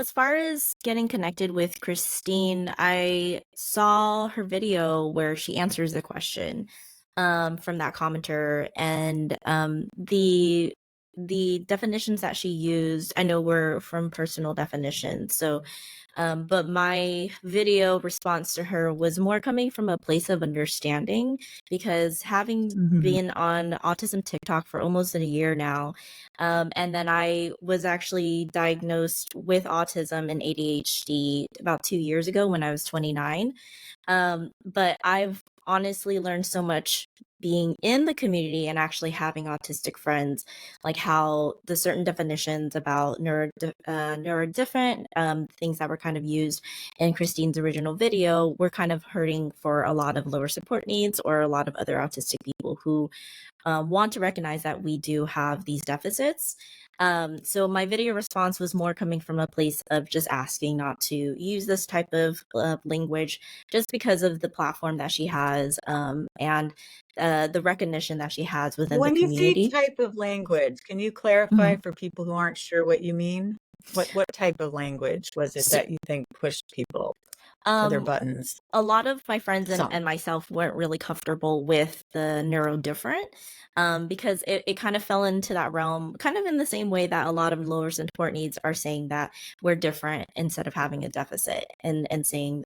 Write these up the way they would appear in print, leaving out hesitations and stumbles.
as far as getting connected with Christine, I saw her video where she answers the question from that commenter, and the definitions that she used, I know were from personal definitions. So but my video response to her was more coming from a place of understanding, because having Mhm. been on autism TikTok for almost a year now, and then I was actually diagnosed with autism and ADHD about 2 years ago when I was 29. But I've honestly learned so much being in the community and actually having autistic friends, like how the certain definitions about neurodifferent, things that were kind of used in Christine's original video were kind of hurting for a lot of lower support needs or a lot of other autistic people who want to recognize that we do have these deficits. So my video response was more coming from a place of just asking not to use this type of language, just because of the platform that she has, and the recognition that she has within the When you say community. type of language, can you clarify Mhm. for people who aren't sure what you mean? What type of language was it So, that you think pushed people to their um, buttons? a lot of my friends Some. and myself weren't really comfortable with the neurodifferent, because it kind of fell into that realm, kind of in the same way that a lot of lower support needs are saying that we're different instead of having a deficit, and saying,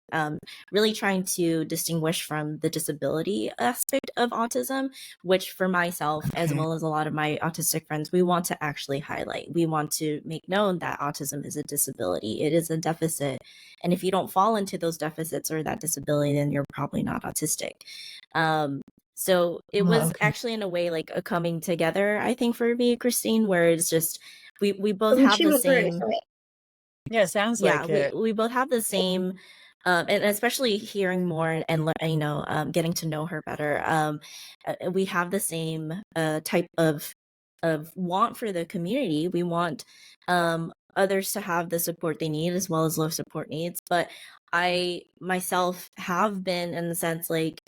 really trying to distinguish from the disability aspect of autism, which for myself, as Okay. well as a lot of my autistic friends, we want to actually highlight. We want to make known that autism is a disability, it is a deficit, and if you don't fall into those deficits or that disability, then you're probably not autistic. Um, so it Oh, was okay. actually in a way like a coming together, I think, for me and Christine, where it's just we both have She the was very same, sorry. Yeah, sounds yeah, like we it. we both have the same, and especially hearing more and getting to know her better. We have the same type of want for the community. We want others to have the support they need as well as low support needs. But I myself have been, in the sense, like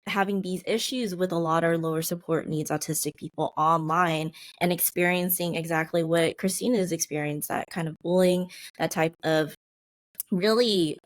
having these issues with a lot of lower support needs autistic people online, and experiencing exactly what Christina has experienced, that kind of bullying, that type of really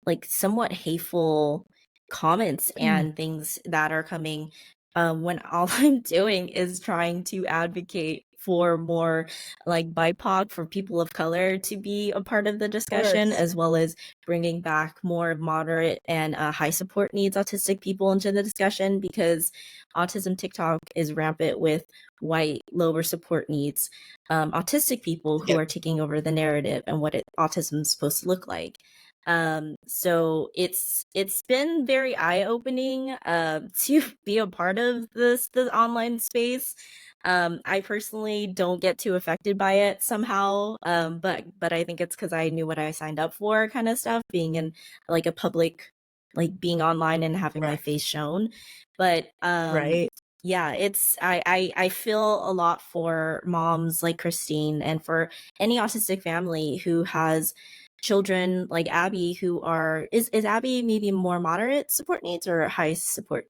like somewhat hateful comments Mm. and things that are coming, when all I'm doing is trying to advocate for more like BIPOC, for people of color to be a part of the Of discussion, course. as well as bringing back more moderate and high support needs autistic people into the discussion, because autism TikTok is rampant with white lower support needs autistic people who Yep. are taking over the narrative and what autism is supposed to look like. So it's been very eye-opening to be a part of this online space. I personally don't get too affected by it somehow, but I think it's because I knew what I signed up for, kind of stuff, being in like a public, like being online and having my Right. face shown. But Right. yeah, it's I feel a lot for moms like Christine, and for any autistic family who has children like Abby, who are is Abby maybe more moderate support needs or high support